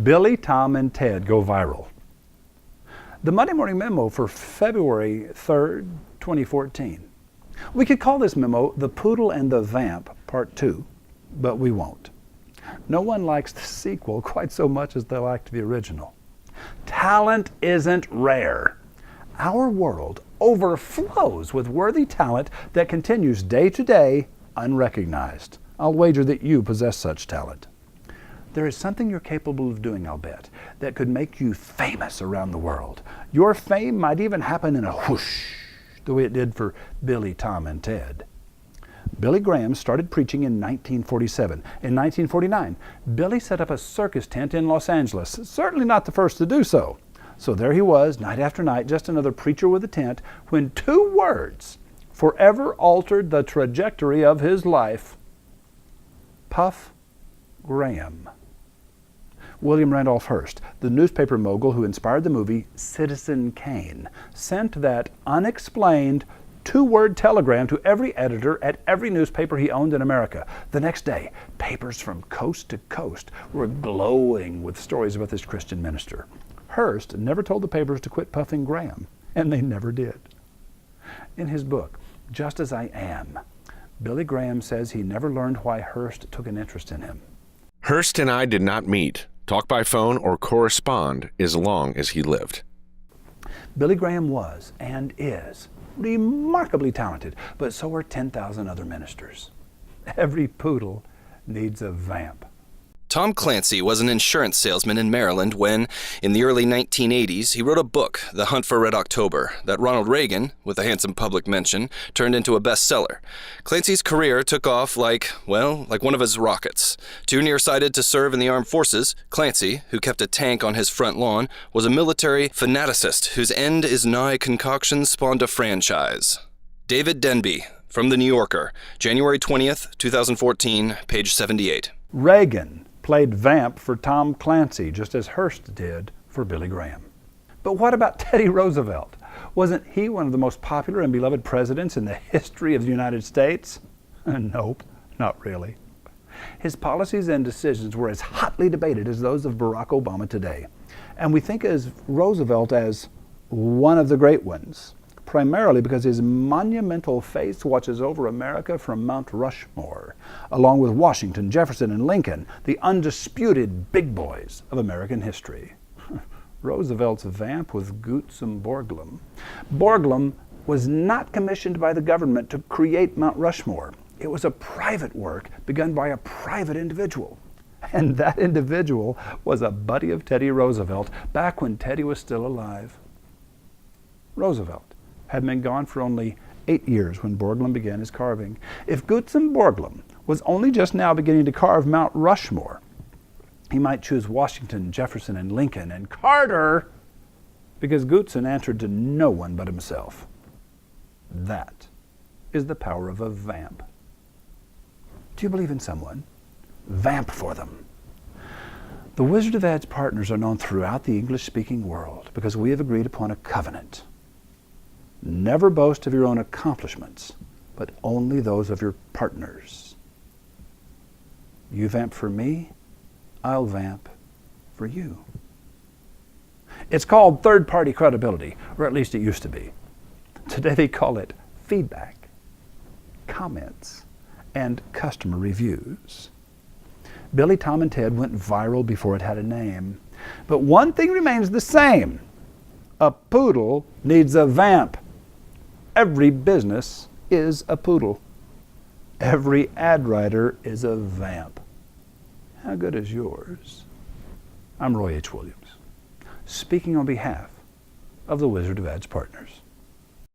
Billy, Tom, and Ted go viral. The Monday Morning Memo for February 3rd, 2014. We could call this memo The Poodle and the Vamp Part 2, but we won't. No one likes the sequel quite so much as they liked the original. Talent isn't rare. Our world overflows with worthy talent that continues day to day unrecognized. I'll wager that you possess such talent. There is something you're capable of doing, I'll bet, that could make you famous around the world. Your fame might even happen in a whoosh, the way it did for Billy, Tom, and Ted. Billy Graham started preaching in 1947. In 1949, Billy set up a circus tent in Los Angeles, certainly not the first to do so. So there he was, night after night, just another preacher with a tent, when two words forever altered the trajectory of his life. Puff Graham. William Randolph Hearst, the newspaper mogul who inspired the movie Citizen Kane, sent that unexplained two-word telegram to every editor at every newspaper he owned in America. The next day, papers from coast to coast were glowing with stories about this Christian minister. Hearst never told the papers to quit puffing Graham, and they never did. In his book, Just As I Am, Billy Graham says he never learned why Hearst took an interest in him. Hearst and I did not meet, talk by phone, or correspond as long as he lived. Billy Graham was, and is, remarkably talented, but so are 10,000 other ministers. Every poodle needs a vamp. Tom Clancy was an insurance salesman in Maryland when, in the early 1980s, he wrote a book, The Hunt for Red October, that Ronald Reagan, with a handsome public mention, turned into a bestseller. Clancy's career took off like one of his rockets. Too nearsighted to serve in the armed forces, Clancy, who kept a tank on his front lawn, was a military fanaticist whose end is nigh concoction spawned a franchise. David Denby, from The New Yorker, January 20th, 2014, page 78. Reagan played vamp for Tom Clancy, just as Hearst did for Billy Graham. But what about Teddy Roosevelt? Wasn't he one of the most popular and beloved presidents in the history of the United States? Nope, not really. His policies and decisions were as hotly debated as those of Barack Obama today. And we think of Roosevelt as one of the great ones, primarily because his monumental face watches over America from Mount Rushmore, along with Washington, Jefferson, and Lincoln, the undisputed big boys of American history. Roosevelt's vamp was Gutzon Borglum. Borglum was not commissioned by the government to create Mount Rushmore. It was a private work begun by a private individual. And that individual was a buddy of Teddy Roosevelt back when Teddy was still alive. Roosevelt had been gone for only 8 years when Borglum began his carving. If Gutzon Borglum was only just now beginning to carve Mount Rushmore, he might choose Washington, Jefferson, and Lincoln, and Carter, because Gutzon answered to no one but himself. That is the power of a vamp. Do you believe in someone? Vamp for them. The Wizard of Ad's partners are known throughout the English-speaking world because we have agreed upon a covenant. Never boast of your own accomplishments, but only those of your partners. You vamp for me, I'll vamp for you. It's called third-party credibility, or at least it used to be. Today they call it feedback, comments, and customer reviews. Billy, Tom, and Ted went viral before it had a name. But one thing remains the same. A poodle needs a vamp. Every business is a poodle. Every ad writer is a vamp. How good is yours? I'm Roy H. Williams, speaking on behalf of the Wizard of Ad's partners.